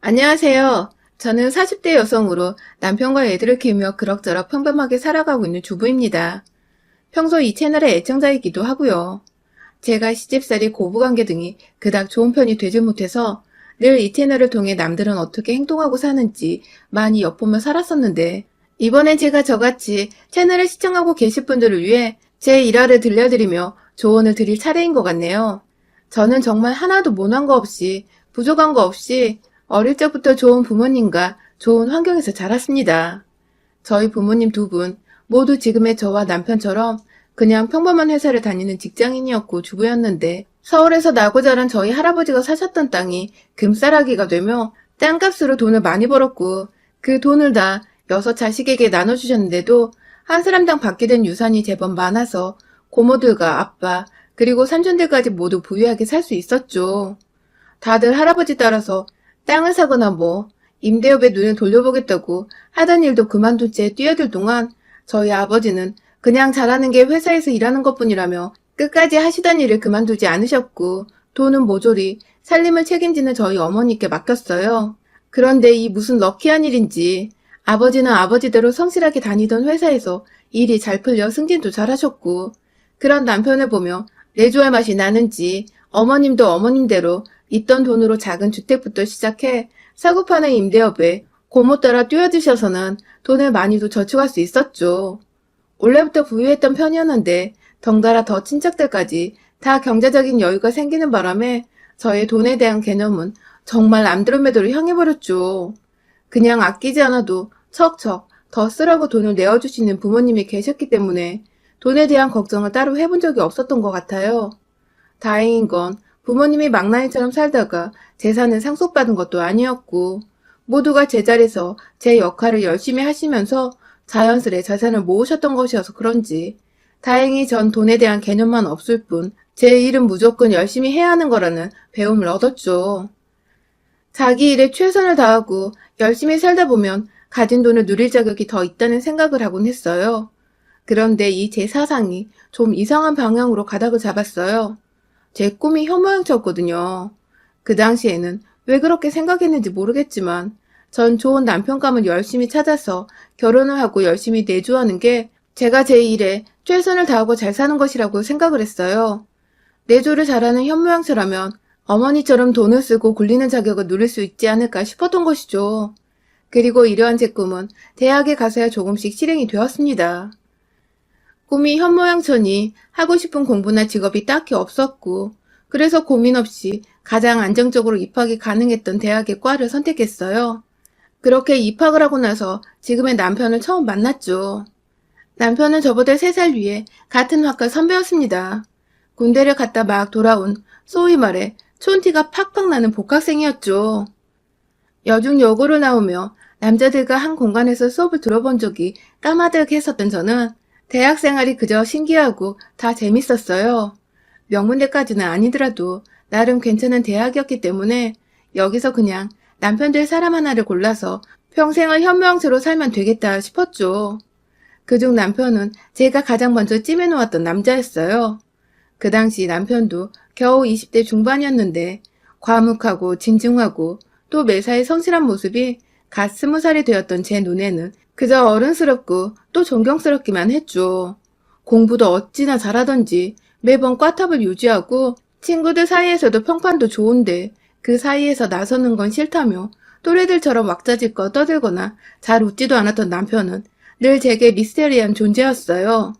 안녕하세요. 저는 40대 여성으로 남편과 애들을 키우며 그럭저럭 평범하게 살아가고 있는 주부입니다. 평소 이 채널의 애청자이기도 하고요. 제가 시집살이 고부관계 등이 그닥 좋은 편이 되지 못해서 늘 이 채널을 통해 남들은 어떻게 행동하고 사는지 많이 엿보며 살았었는데, 이번엔 제가 저같이 채널을 시청하고 계실 분들을 위해 제 일화를 들려드리며 조언을 드릴 차례인 것 같네요. 저는 정말 하나도 모난 거 없이, 부족한 거 없이 어릴 적부터 좋은 부모님과 좋은 환경에서 자랐습니다. 저희 부모님 두 분 모두 지금의 저와 남편처럼 그냥 평범한 회사를 다니는 직장인이었고 주부였는데, 서울에서 나고 자란 저희 할아버지가 사셨던 땅이 금싸라기가 되며 땅값으로 돈을 많이 벌었고, 그 돈을 다 6자식에게 나눠주셨는데도 한 사람당 받게 된 유산이 제법 많아서 고모들과 아빠 그리고 삼촌들까지 모두 부유하게 살 수 있었죠. 다들 할아버지 따라서 땅을 사거나 임대업에 눈을 돌려보겠다고 하던 일도 그만둔 채 뛰어들 동안 저희 아버지는 그냥 잘하는 게 회사에서 일하는 것뿐이라며 끝까지 하시던 일을 그만두지 않으셨고, 돈은 모조리 살림을 책임지는 저희 어머니께 맡겼어요. 그런데 이 무슨 럭키한 일인지 아버지는 아버지대로 성실하게 다니던 회사에서 일이 잘 풀려 승진도 잘하셨고, 그런 남편을 보며 내조할 맛이 나는지 어머님도 어머님대로 있던 돈으로 작은 주택부터 시작해 사고 파는 임대업에 고모 따라 뛰어드셔서는 돈을 많이도 저축할 수 있었죠. 원래부터 부유했던 편이었는데 덩달아 더 친척들까지 다 경제적인 여유가 생기는 바람에 저의 돈에 대한 개념은 정말 안드로메다로 향해버렸죠. 그냥 아끼지 않아도 척척 더 쓰라고 돈을 내어주시는 부모님이 계셨기 때문에 돈에 대한 걱정을 따로 해본 적이 없었던 것 같아요. 다행인 건 부모님이 망나니처럼 살다가 재산을 상속받은 것도 아니었고, 모두가 제자리에서 제 역할을 열심히 하시면서 자연스레 재산을 모으셨던 것이어서 그런지 다행히 전 돈에 대한 개념만 없을 뿐 제 일은 무조건 열심히 해야 하는 거라는 배움을 얻었죠. 자기 일에 최선을 다하고 열심히 살다 보면 가진 돈을 누릴 자격이 더 있다는 생각을 하곤 했어요. 그런데 이 제 사상이 좀 이상한 방향으로 가닥을 잡았어요. 제 꿈이 현모양처였거든요. 그 당시에는 왜 그렇게 생각했는지 모르겠지만 전 좋은 남편감을 열심히 찾아서 결혼을 하고 열심히 내조하는 게 제가 제 일에 최선을 다하고 잘 사는 것이라고 생각을 했어요. 내조를 잘하는 현모양처라면 어머니처럼 돈을 쓰고 굴리는 자격을 누릴 수 있지 않을까 싶었던 것이죠. 그리고 이러한 제 꿈은 대학에 가서야 조금씩 실행이 되었습니다. 꿈이 현모양처니 하고 싶은 공부나 직업이 딱히 없었고, 그래서 고민 없이 가장 안정적으로 입학이 가능했던 대학의 과를 선택했어요. 그렇게 입학을 하고 나서 지금의 남편을 처음 만났죠. 남편은 저보다 3살 위에 같은 학과 선배였습니다. 군대를 갔다 막 돌아온 소위 말해 촌티가 팍팍 나는 복학생이었죠. 여중여고를 나오며 남자들과 한 공간에서 수업을 들어본 적이 까마득 했었던 저는 대학 생활이 그저 신기하고 다 재밌었어요. 명문대까지는 아니더라도 나름 괜찮은 대학이었기 때문에 여기서 그냥 남편 될 사람 하나를 골라서 평생을 현모양처로 살면 되겠다 싶었죠. 그중 남편은 제가 가장 먼저 찜해놓았던 남자였어요. 그 당시 남편도 겨우 20대 중반이었는데 과묵하고 진중하고 또 매사에 성실한 모습이 갓 20살이 되었던 제 눈에는 그저 어른스럽고 또 존경스럽기만 했죠. 공부도 어찌나 잘하던지 매번 꽈탑을 유지하고 친구들 사이에서도 평판도 좋은데 그 사이에서 나서는 건 싫다며 또래들처럼 왁자지껄 떠들거나 잘 웃지도 않았던 남편은 늘 제게 미스테리한 존재였어요.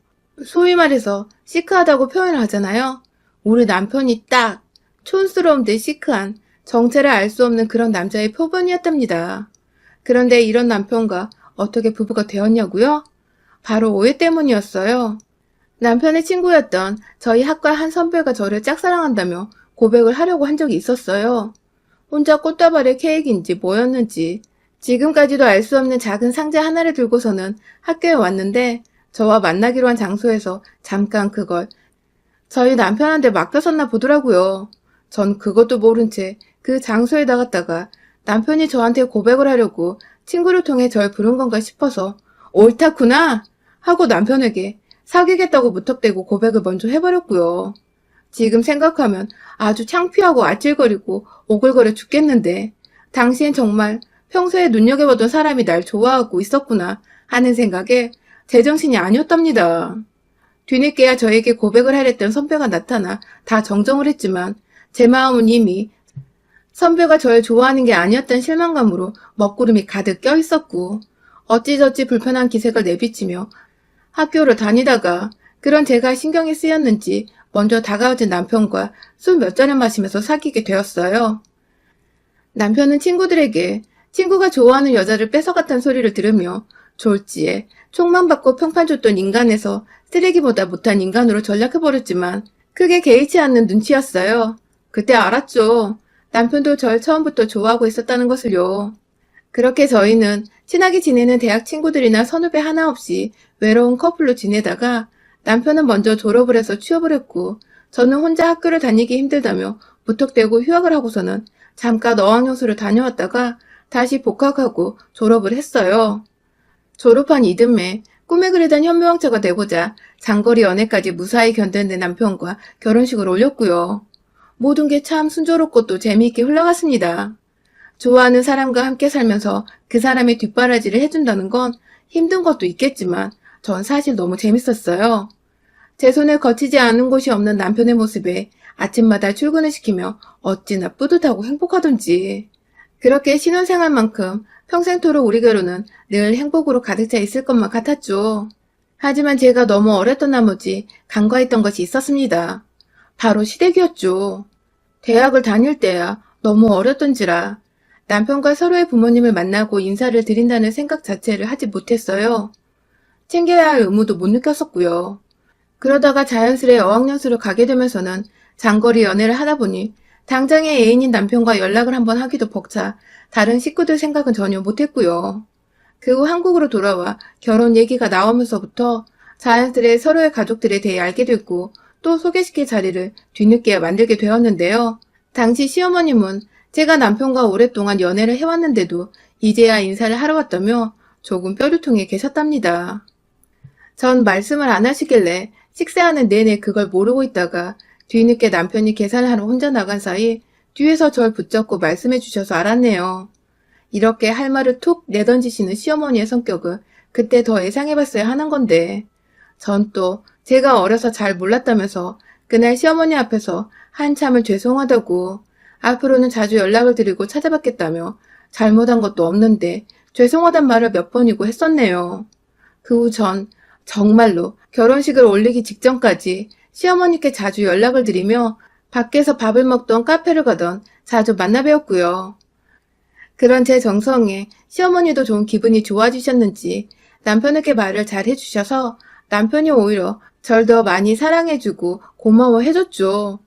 소위 말해서 시크하다고 표현을 하잖아요. 우리 남편이 딱 촌스러운 데 시크한 정체를 알 수 없는 그런 남자의 표본이었답니다. 그런데 이런 남편과 어떻게 부부가 되었냐고요? 바로 오해 때문이었어요. 남편의 친구였던 저희 학과 한 선배가 저를 짝사랑한다며 고백을 하려고 한 적이 있었어요. 혼자 꽃다발의 케이크인지 뭐였는지 지금까지도 알 수 없는 작은 상자 하나를 들고서는 학교에 왔는데 저와 만나기로 한 장소에서 잠깐 그걸 저희 남편한테 맡겼었나 보더라고요. 전 그것도 모른 채 그 장소에 나갔다가 남편이 저한테 고백을 하려고 친구를 통해 절 부른 건가 싶어서 옳다구나 하고 남편에게 사귀겠다고 무턱대고 고백을 먼저 해버렸고요. 지금 생각하면 아주 창피하고 아찔거리고 오글거려 죽겠는데 당시엔 정말 평소에 눈여겨보던 사람이 날 좋아하고 있었구나 하는 생각에 제정신이 아니었답니다. 뒤늦게야 저에게 고백을 하랬던 선배가 나타나 다 정정을 했지만 제 마음은 이미 선배가 저를 좋아하는 게 아니었던 실망감으로 먹구름이 가득 껴있었고 어찌저찌 불편한 기색을 내비치며 학교를 다니다가 그런 제가 신경이 쓰였는지 먼저 다가오진 남편과 술 몇 잔을 마시면서 사귀게 되었어요. 남편은 친구들에게 친구가 좋아하는 여자를 뺏어갔다는 소리를 들으며 졸지에 총만 받고 평판 줬던 인간에서 쓰레기보다 못한 인간으로 전락해버렸지만 크게 개의치 않는 눈치였어요. 그때 알았죠. 남편도 절 처음부터 좋아하고 있었다는 것을요. 그렇게 저희는 친하게 지내는 대학 친구들이나 선후배 하나 없이 외로운 커플로 지내다가 남편은 먼저 졸업을 해서 취업을 했고 저는 혼자 학교를 다니기 힘들다며 무턱대고 휴학을 하고서는 잠깐 어학연수를 다녀왔다가 다시 복학하고 졸업을 했어요. 졸업한 이듬해 꿈에 그리던 현모양처가 되고자 장거리 연애까지 무사히 견뎌낸 남편과 결혼식을 올렸고요. 모든 게 참 순조롭고 또 재미있게 흘러갔습니다. 좋아하는 사람과 함께 살면서 그 사람의 뒷바라지를 해준다는 건 힘든 것도 있겠지만 전 사실 너무 재밌었어요. 제 손에 거치지 않은 곳이 없는 남편의 모습에 아침마다 출근을 시키며 어찌나 뿌듯하고 행복하던지. 그렇게 신혼생활만큼 평생토록 우리 결혼은 늘 행복으로 가득 차 있을 것만 같았죠. 하지만 제가 너무 어렸던 나머지 간과했던 것이 있었습니다. 바로 시댁이었죠. 대학을 다닐 때야 너무 어렸던지라 남편과 서로의 부모님을 만나고 인사를 드린다는 생각 자체를 하지 못했어요. 챙겨야 할 의무도 못 느꼈었고요. 그러다가 자연스레 어학연수를 가게 되면서는 장거리 연애를 하다 보니 당장의 애인인 남편과 연락을 한번 하기도 벅차 다른 식구들 생각은 전혀 못했고요. 그 후 한국으로 돌아와 결혼 얘기가 나오면서부터 자연스레 서로의 가족들에 대해 알게 됐고 또 소개시킬 자리를 뒤늦게 만들게 되었는데요. 당시 시어머님은 제가 남편과 오랫동안 연애를 해왔는데도 이제야 인사를 하러 왔다며 조금 뼈류통에 계셨답니다. 전 말씀을 안 하시길래 식사하는 내내 그걸 모르고 있다가 뒤늦게 남편이 계산을 하러 혼자 나간 사이 뒤에서 절 붙잡고 말씀해 주셔서 알았네요. 이렇게 할 말을 툭 내던지시는 시어머니의 성격을 그때 더 예상해봤어야 하는 건데 전 또 제가 어려서 잘 몰랐다면서 그날 시어머니 앞에서 한참을 죄송하다고 앞으로는 자주 연락을 드리고 찾아뵙겠다며 잘못한 것도 없는데 죄송하단 말을 몇 번이고 했었네요. 그 후 전 정말로 결혼식을 올리기 직전까지 시어머니께 자주 연락을 드리며 밖에서 밥을 먹던 카페를 가던 자주 만나 뵈었고요. 그런 제 정성에 시어머니도 좀 기분이 좋아지셨는지 남편에게 말을 잘 해주셔서 남편이 오히려 절 더 많이 사랑해주고 고마워해줬죠.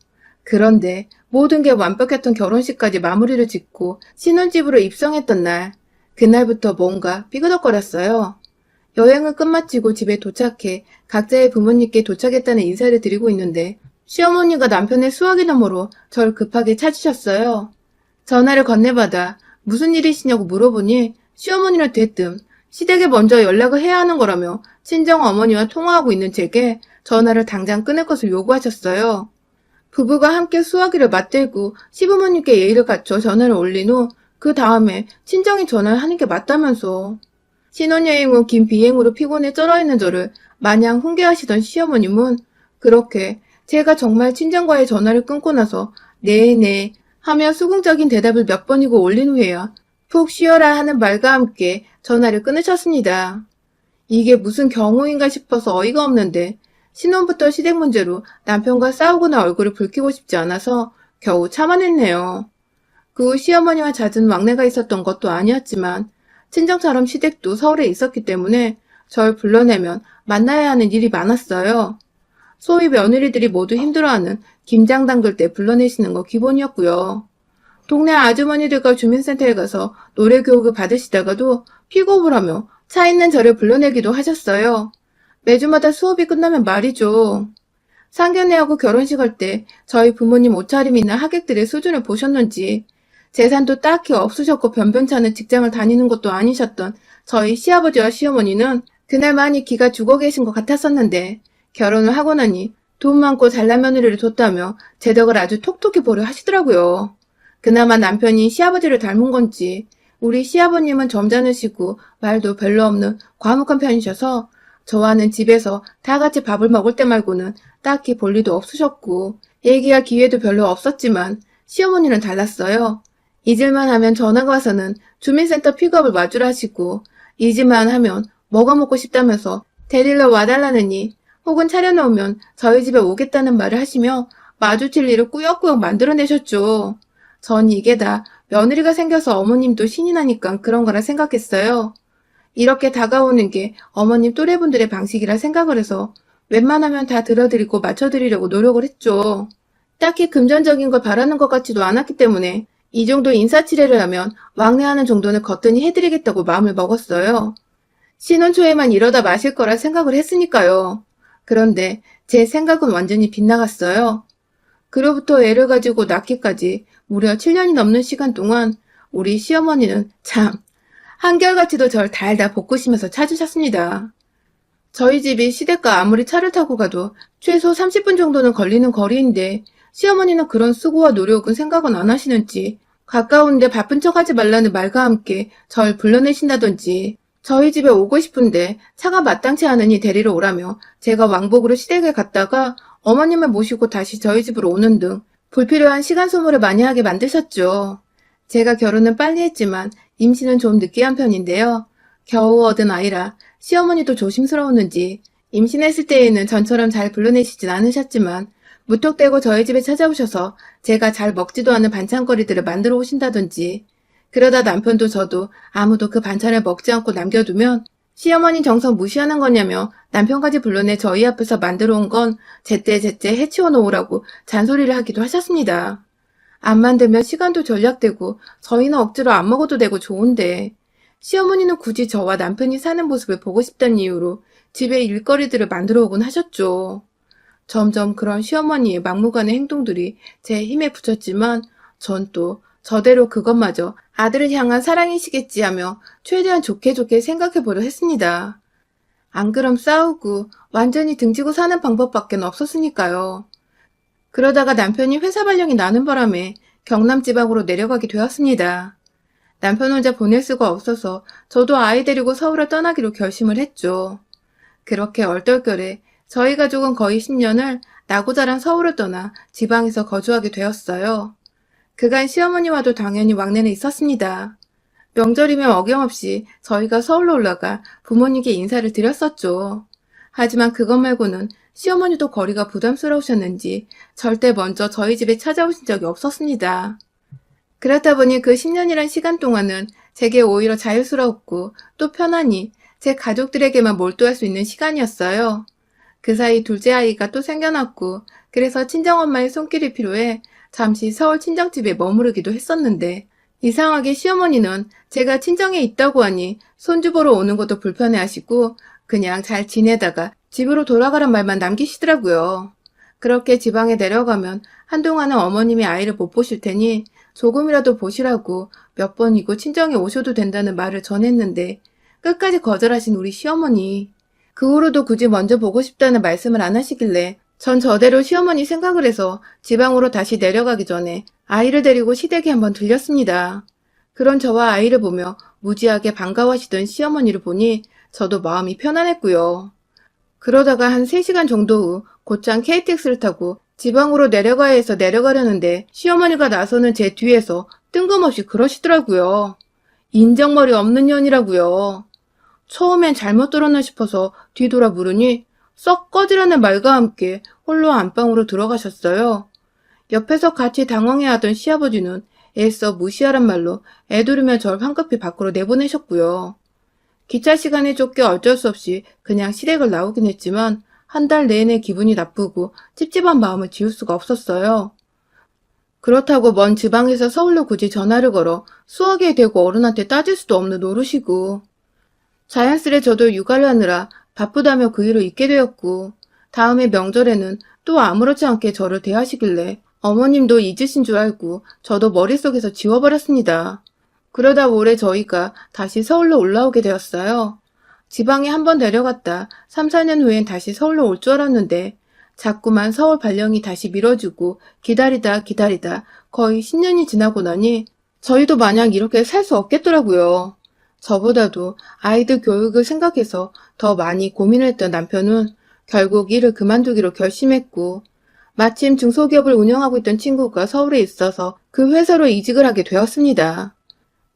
그런데 모든 게 완벽했던 결혼식까지 마무리를 짓고 신혼집으로 입성했던 날, 그날부터 뭔가 삐그덕거렸어요. 여행을 끝마치고 집에 도착해 각자의 부모님께 도착했다는 인사를 드리고 있는데 시어머니가 남편의 수화기 너머로 절 급하게 찾으셨어요. 전화를 건네받아 무슨 일이시냐고 물어보니 시어머니는 대뜸 시댁에 먼저 연락을 해야 하는 거라며 친정 어머니와 통화하고 있는 제게 전화를 당장 끊을 것을 요구하셨어요. 부부가 함께 수화기를 맞들고 시부모님께 예의를 갖춰 전화를 올린 후 그 다음에 친정이 전화를 하는 게 맞다면서. 신혼여행 후 긴 비행으로 피곤해 쩔어있는 저를 마냥 훈계하시던 시어머님은 그렇게 제가 정말 친정과의 전화를 끊고 나서 네네 하며 수긍적인 대답을 몇 번이고 올린 후에야 푹 쉬어라 하는 말과 함께 전화를 끊으셨습니다. 이게 무슨 경우인가 싶어서 어이가 없는데 신혼부터 시댁 문제로 남편과 싸우거나 얼굴을 붉히고 싶지 않아서 겨우 참아냈네요. 그 후 시어머니와 잦은 왕래가 있었던 것도 아니었지만 친정처럼 시댁도 서울에 있었기 때문에 절 불러내면 만나야 하는 일이 많았어요. 소위 며느리들이 모두 힘들어하는 김장 담글 때 불러내시는 거 기본이었고요. 동네 아주머니들과 주민센터에 가서 노래 교육을 받으시다가도 픽업을 하며 차 있는 저를 불러내기도 하셨어요. 매주마다 수업이 끝나면 말이죠. 상견례하고 결혼식 할 때 저희 부모님 옷차림이나 하객들의 수준을 보셨는지 재산도 딱히 없으셨고 변변찮은 직장을 다니는 것도 아니셨던 저희 시아버지와 시어머니는 그날 많이 기가 죽어 계신 것 같았었는데 결혼을 하고 나니 돈 많고 잘난 며느리를 뒀다며 제 덕을 아주 톡톡히 보려 하시더라고요. 그나마 남편이 시아버지를 닮은 건지 우리 시아버님은 점잖으시고 말도 별로 없는 과묵한 편이셔서 저와는 집에서 다 같이 밥을 먹을 때 말고는 딱히 볼 일도 없으셨고 얘기할 기회도 별로 없었지만 시어머니는 달랐어요. 잊을만 하면 전화가 와서는 주민센터 픽업을 마주라 하시고 잊을만 하면 뭐가 먹고 싶다면서 데리러 와달라느니 혹은 차려놓으면 저희 집에 오겠다는 말을 하시며 마주칠 일을 꾸역꾸역 만들어내셨죠. 전 이게 다 며느리가 생겨서 어머님도 신이 나니까 그런 거라 생각했어요. 이렇게 다가오는 게 어머님 또래분들의 방식이라 생각을 해서 웬만하면 다 들어드리고 맞춰드리려고 노력을 했죠. 딱히 금전적인 걸 바라는 것 같지도 않았기 때문에 이 정도 인사치레를 하면 왕래하는 정도는 거뜬히 해드리겠다고 마음을 먹었어요. 신혼 초에만 이러다 마실 거라 생각을 했으니까요. 그런데 제 생각은 완전히 빗나갔어요. 그로부터 애를 가지고 낳기까지 무려 7년이 넘는 시간 동안 우리 시어머니는 참 한결같이도 절 달달 볶으시면서 찾으셨습니다. 저희 집이 시댁과 아무리 차를 타고 가도 최소 30분 정도는 걸리는 거리인데 시어머니는 그런 수고와 노력은 생각은 안 하시는지 가까운데 바쁜 척하지 말라는 말과 함께 절 불러내신다든지 저희 집에 오고 싶은데 차가 마땅치 않으니 데리러 오라며 제가 왕복으로 시댁에 갔다가 어머님을 모시고 다시 저희 집으로 오는 등 불필요한 시간 소모를 많이 하게 만드셨죠. 제가 결혼은 빨리 했지만 임신은 좀 늦게 한 편인데요. 겨우 얻은 아이라 시어머니도 조심스러웠는지 임신했을 때에는 전처럼 잘 불러내시진 않으셨지만 무턱대고 저희 집에 찾아오셔서 제가 잘 먹지도 않은 반찬거리들을 만들어 오신다든지 그러다 남편도 저도 아무도 그 반찬을 먹지 않고 남겨두면 시어머니 정성 무시하는 거냐며 남편까지 불러내 저희 앞에서 만들어 온 건 제때제때 해치워 놓으라고 잔소리를 하기도 하셨습니다. 안 만들면 시간도 절약되고 저희는 억지로 안 먹어도 되고 좋은데 시어머니는 굳이 저와 남편이 사는 모습을 보고 싶다는 이유로 집에 일거리들을 만들어 오곤 하셨죠. 점점 그런 시어머니의 막무가내 행동들이 제 힘에 붙였지만 전 또 저대로 그것마저 아들을 향한 사랑이시겠지 하며 최대한 좋게 생각해보려 했습니다. 안 그럼 싸우고 완전히 등지고 사는 방법밖에 없었으니까요. 그러다가 남편이 회사 발령이 나는 바람에 경남 지방으로 내려가게 되었습니다. 남편 혼자 보낼 수가 없어서 저도 아이 데리고 서울을 떠나기로 결심을 했죠. 그렇게 얼떨결에 저희 가족은 거의 10년을 나고 자란 서울을 떠나 지방에서 거주하게 되었어요. 그간 시어머니와도 당연히 왕래는 있었습니다. 명절이면 어김없이 저희가 서울로 올라가 부모님께 인사를 드렸었죠. 하지만 그것 말고는 시어머니도 거리가 부담스러우셨는지 절대 먼저 저희 집에 찾아오신 적이 없었습니다. 그렇다 보니 그 10년이란 시간 동안은 제게 오히려 자유스러웠고 또 편안히 제 가족들에게만 몰두할 수 있는 시간이었어요. 그 사이 둘째 아이가 또 생겨났고 그래서 친정엄마의 손길이 필요해 잠시 서울 친정집에 머무르기도 했었는데 이상하게 시어머니는 제가 친정에 있다고 하니 손주 보러 오는 것도 불편해하시고 그냥 잘 지내다가 집으로 돌아가란 말만 남기시더라고요. 그렇게 지방에 내려가면 한동안은 어머님이 아이를 못 보실 테니 조금이라도 보시라고 몇 번이고 친정에 오셔도 된다는 말을 전했는데 끝까지 거절하신 우리 시어머니. 그 후로도 굳이 먼저 보고 싶다는 말씀을 안 하시길래 전 저대로 시어머니 생각을 해서 지방으로 다시 내려가기 전에 아이를 데리고 시댁에 한번 들렸습니다. 그런 저와 아이를 보며 무지하게 반가워하시던 시어머니를 보니 저도 마음이 편안했고요. 그러다가 한 3시간 정도 후 곧장 KTX를 타고 지방으로 내려가야 해서 내려가려는데 시어머니가 나서는 제 뒤에서 뜬금없이 그러시더라고요. 인정머리 없는 년이라고요. 처음엔 잘못 들었나 싶어서 뒤돌아 물으니 썩 꺼지라는 말과 함께 홀로 안방으로 들어가셨어요. 옆에서 같이 당황해하던 시아버지는 애써 무시하란 말로 애두르며 절 황급히 밖으로 내보내셨고요. 기차 시간에 쫓겨 어쩔 수 없이 그냥 시댁을 나오긴 했지만 한 달 내내 기분이 나쁘고 찝찝한 마음을 지울 수가 없었어요. 그렇다고 먼 지방에서 서울로 굳이 전화를 걸어 수화기에 대고 어른한테 따질 수도 없는 노릇이고 자연스레 저도 육아를 하느라 바쁘다며 그 일을 잊게 되었고 다음해 명절에는 또 아무렇지 않게 저를 대하시길래 어머님도 잊으신 줄 알고 저도 머릿속에서 지워버렸습니다. 그러다 올해 저희가 다시 서울로 올라오게 되었어요. 지방에 한번 내려갔다 3, 4년 후엔 다시 서울로 올 줄 알았는데 자꾸만 서울 발령이 다시 미뤄지고 기다리다 거의 10년이 지나고 나니 저희도 마냥 이렇게 살 수 없겠더라고요. 저보다도 아이들 교육을 생각해서 더 많이 고민을 했던 남편은 결국 일을 그만두기로 결심했고, 마침 중소기업을 운영하고 있던 친구가 서울에 있어서 그 회사로 이직을 하게 되었습니다.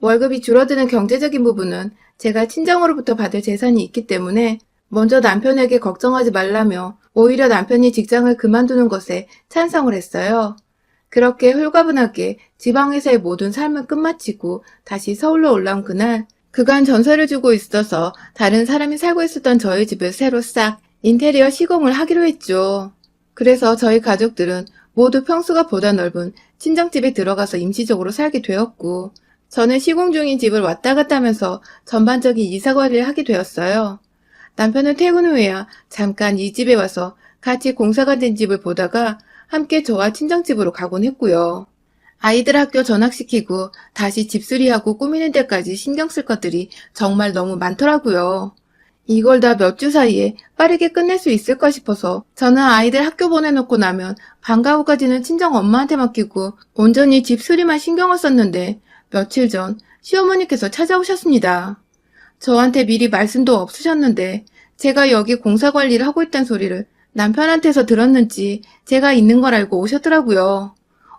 월급이 줄어드는 경제적인 부분은 제가 친정으로부터 받을 재산이 있기 때문에 먼저 남편에게 걱정하지 말라며 오히려 남편이 직장을 그만두는 것에 찬성을 했어요. 그렇게 홀가분하게 지방에서의 모든 삶을 끝마치고 다시 서울로 올라온 그날, 그간 전세를 주고 있어서 다른 사람이 살고 있었던 저희 집을 새로 싹 인테리어 시공을 하기로 했죠. 그래서 저희 가족들은 모두 평수가 보다 넓은 친정집에 들어가서 임시적으로 살게 되었고, 저는 시공 중인 집을 왔다 갔다 하면서 전반적인 이사관리를 하게 되었어요. 남편은 퇴근 후에야 잠깐 이 집에 와서 같이 공사가 된 집을 보다가 함께 저와 친정집으로 가곤 했고요. 아이들 학교 전학시키고 다시 집수리하고 꾸미는 데까지 신경 쓸 것들이 정말 너무 많더라고요. 이걸 다 몇 주 사이에 빠르게 끝낼 수 있을까 싶어서 저는 아이들 학교 보내놓고 나면 방과 후까지는 친정 엄마한테 맡기고 온전히 집수리만 신경을 썼는데 며칠 전 시어머니께서 찾아오셨습니다. 저한테 미리 말씀도 없으셨는데 제가 여기 공사 관리를 하고 있다는 소리를 남편한테서 들었는지 제가 있는 걸 알고 오셨더라고요.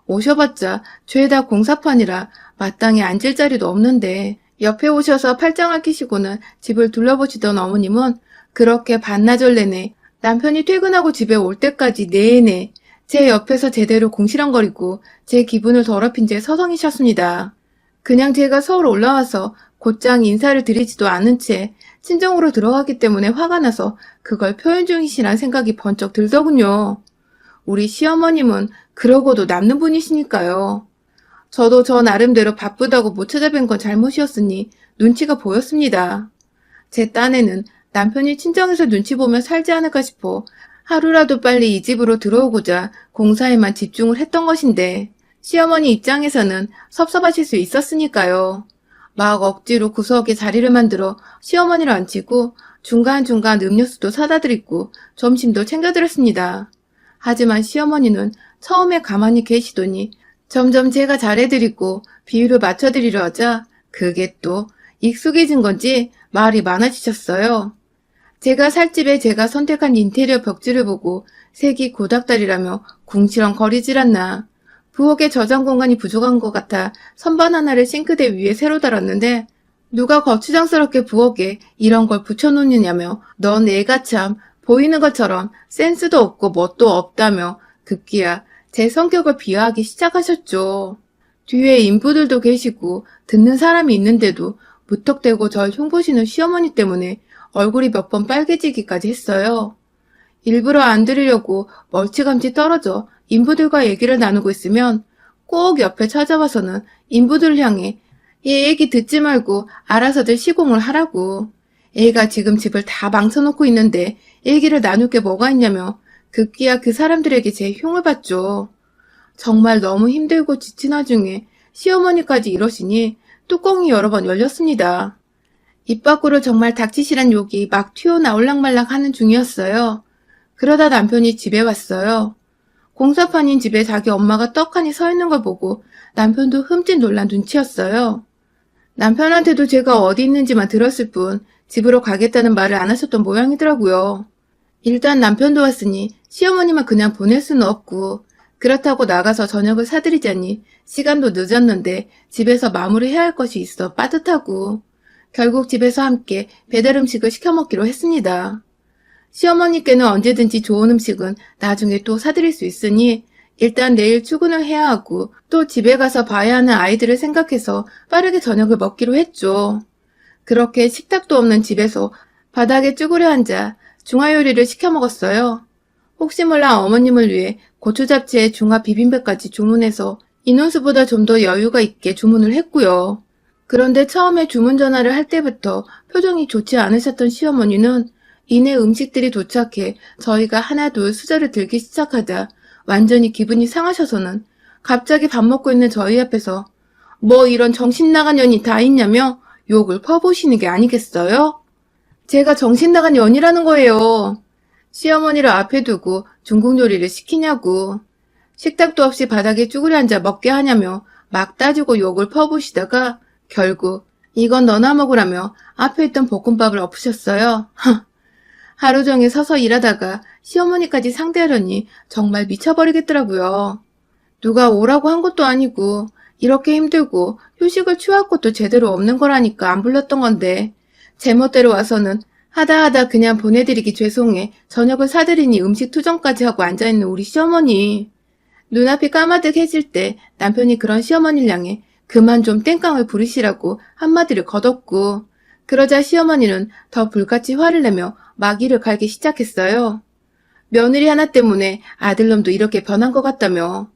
오셔봤자 죄다 공사판이라 마땅히 앉을 자리도 없는데 옆에 오셔서 팔짱을 끼시고는 집을 둘러보시던 어머님은 그렇게 반나절 내내 남편이 퇴근하고 집에 올 때까지 내내 제 옆에서 제대로 궁시렁거리고 제 기분을 더럽힌 채 서성이셨습니다. 그냥 제가 서울 올라와서 곧장 인사를 드리지도 않은 채 친정으로 들어가기 때문에 화가 나서 그걸 표현 중이시란 생각이 번쩍 들더군요. 우리 시어머님은 그러고도 남는 분이시니까요. 저도 저 나름대로 바쁘다고 못 찾아뵌 건 잘못이었으니 눈치가 보였습니다. 제 딴에는 남편이 친정에서 눈치 보며 살지 않을까 싶어 하루라도 빨리 이 집으로 들어오고자 공사에만 집중을 했던 것인데 시어머니 입장에서는 섭섭하실 수 있었으니까요. 막 억지로 구석에 자리를 만들어 시어머니를 앉히고 중간중간 음료수도 사다 드리고 점심도 챙겨드렸습니다. 하지만 시어머니는 처음에 가만히 계시더니 점점 제가 잘해드리고 비율을 맞춰드리려 하자 그게 또 익숙해진 건지 말이 많아지셨어요. 제가 살 집에 제가 선택한 인테리어 벽지를 보고 색이 고닥다리라며 궁시렁거리질 않나. 부엌에 저장 공간이 부족한 것 같아 선반 하나를 싱크대 위에 새로 달았는데 누가 거추장스럽게 부엌에 이런 걸 붙여놓느냐며 넌 애가 참 보이는 것처럼 센스도 없고 멋도 없다며 급기야 제 성격을 비하하기 시작하셨죠. 뒤에 인부들도 계시고 듣는 사람이 있는데도 무턱대고 절 흉보시는 시어머니 때문에 얼굴이 몇 번 빨개지기까지 했어요. 일부러 안 들으려고 멀찌감치 떨어져 인부들과 얘기를 나누고 있으면 꼭 옆에 찾아와서는 인부들을 향해 얘 얘기 듣지 말고 알아서들 시공을 하라고. 애가 지금 집을 다 망쳐놓고 있는데 얘기를 나눌 게 뭐가 있냐며 급기야 그 사람들에게 제 흉을 봤죠. 정말 너무 힘들고 지친 와중에 시어머니까지 이러시니 뚜껑이 여러 번 열렸습니다. 입 밖으로 정말 닥치시란 욕이 막 튀어나올락말락 하는 중이었어요. 그러다 남편이 집에 왔어요. 공사판인 집에 자기 엄마가 떡하니 서 있는 걸 보고 남편도 흠칫 놀란 눈치였어요. 남편한테도 제가 어디 있는지만 들었을 뿐 집으로 가겠다는 말을 안 하셨던 모양이더라고요. 일단 남편도 왔으니 시어머니만 그냥 보낼 수는 없고 그렇다고 나가서 저녁을 사드리자니 시간도 늦었는데 집에서 마무리해야 할 것이 있어 빠듯하고 결국 집에서 함께 배달 음식을 시켜 먹기로 했습니다. 시어머니께는 언제든지 좋은 음식은 나중에 또 사드릴 수 있으니 일단 내일 출근을 해야 하고 또 집에 가서 봐야 하는 아이들을 생각해서 빠르게 저녁을 먹기로 했죠. 그렇게 식탁도 없는 집에서 바닥에 쭈그려 앉아 중화요리를 시켜 먹었어요. 혹시 몰라 어머님을 위해 고추잡채에 중화 비빔밥까지 주문해서 인원수보다 좀 더 여유가 있게 주문을 했고요. 그런데 처음에 주문 전화를 할 때부터 표정이 좋지 않으셨던 시어머니는 이내 음식들이 도착해 저희가 하나둘 수저를 들기 시작하자 완전히 기분이 상하셔서는 갑자기 밥 먹고 있는 저희 앞에서 뭐 이런 정신 나간 년이 다 있냐며 욕을 퍼부으시는 게 아니겠어요? 제가 정신 나간 년이라는 거예요. 시어머니를 앞에 두고 중국 요리를 시키냐고. 식탁도 없이 바닥에 쭈그려 앉아 먹게 하냐며 막 따지고 욕을 퍼부시다가 결국 이건 너나 먹으라며 앞에 있던 볶음밥을 엎으셨어요. 하루 종일 서서 일하다가 시어머니까지 상대하려니 정말 미쳐버리겠더라고요. 누가 오라고 한 것도 아니고 이렇게 힘들고 휴식을 취할 것도 제대로 없는 거라니까 안 불렀던 건데 제멋대로 와서는 하다 그냥 보내드리기 죄송해 저녁을 사드리니 음식 투정까지 하고 앉아있는 우리 시어머니. 눈앞이 까마득해질 때 남편이 그런 시어머니를 향해 그만 좀 땡깡을 부리시라고 한마디를 거뒀고 그러자 시어머니는 더 불같이 화를 내며 마귀를 갈기 시작했어요. 며느리 하나 때문에 아들놈도 이렇게 변한 것 같다며.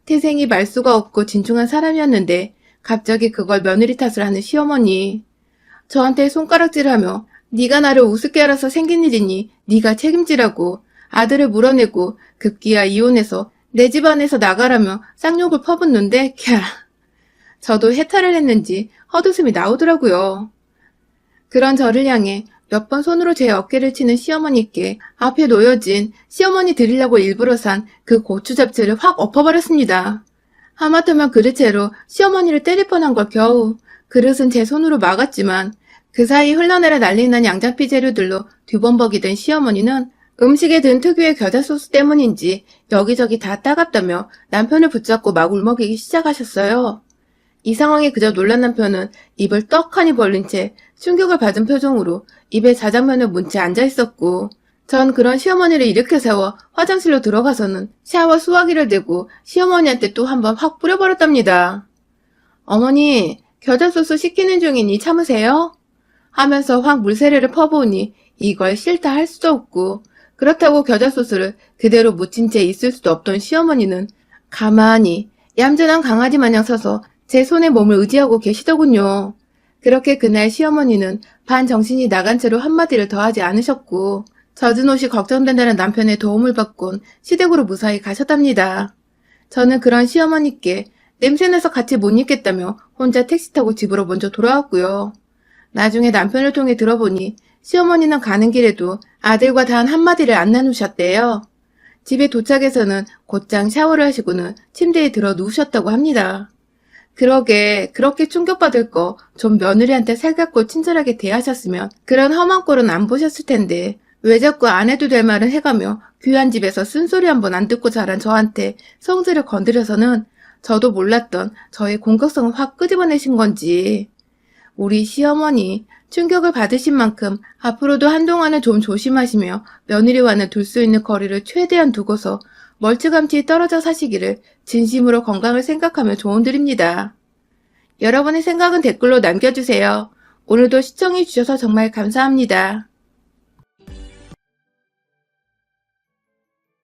태생이 말수가 없고 진중한 사람이었는데 갑자기 그걸 며느리 탓을 하는 시어머니. 저한테 손가락질을 하며 네가 나를 우습게 알아서 생긴 일이니 네가 책임지라고 아들을 물어내고 급기야 이혼해서 내 집안에서 나가라며 쌍욕을 퍼붓는데 캬. 저도 해탈을 했는지 헛웃음이 나오더라고요. 그런 저를 향해 몇 번 손으로 제 어깨를 치는 시어머니께 앞에 놓여진 시어머니 드리려고 일부러 산 그 고추 잡채를 확 엎어버렸습니다. 하마터면 그릇채로 시어머니를 때릴 뻔한 걸 겨우. 그릇은 제 손으로 막았지만 그 사이 흘러내려 난리난 양장피 재료들로 뒤범벅이 된 시어머니는 음식에 든 특유의 겨자 소스 때문인지 여기저기 다 따갑다며 남편을 붙잡고 막 울먹이기 시작하셨어요. 이 상황에 그저 놀란 남편은 입을 떡하니 벌린 채 충격을 받은 표정으로 입에 자장면을 문 채 앉아있었고 전 그런 시어머니를 일으켜 세워 화장실로 들어가서는 샤워 수화기를 대고 시어머니한테 또 한 번 확 뿌려버렸답니다. 어머니, 겨자소스 시키는 중이니 참으세요? 하면서 확 물세례를 퍼부으니 이걸 싫다 할 수도 없고 그렇다고 겨자소스를 그대로 묻힌 채 있을 수도 없던 시어머니는 가만히 얌전한 강아지 마냥 서서 제 손에 몸을 의지하고 계시더군요. 그렇게 그날 시어머니는 반정신이 나간 채로 한마디를 더 하지 않으셨고 젖은 옷이 걱정된다는 남편의 도움을 받곤 시댁으로 무사히 가셨답니다. 저는 그런 시어머니께 냄새나서 같이 못 있겠다며 혼자 택시 타고 집으로 먼저 돌아왔고요. 나중에 남편을 통해 들어보니 시어머니는 가는 길에도 아들과 단 한마디를 안 나누셨대요. 집에 도착해서는 곧장 샤워를 하시고는 침대에 들어 누우셨다고 합니다. 그러게 그렇게 충격받을 거 좀 며느리한테 살갑고 친절하게 대하셨으면 그런 험한 꼴은 안 보셨을 텐데 왜 자꾸 안 해도 될 말을 해가며 귀한 집에서 쓴소리 한 번 안 듣고 자란 저한테 성질을 건드려서는 저도 몰랐던 저의 공격성을 확 끄집어내신 건지. 우리 시어머니 충격을 받으신 만큼 앞으로도 한동안은 좀 조심하시며 며느리와는 둘 수 있는 거리를 최대한 두고서 멀찌감치 떨어져 사시기를 진심으로 건강을 생각하며 조언드립니다. 여러분의 생각은 댓글로 남겨주세요. 오늘도 시청해주셔서 정말 감사합니다.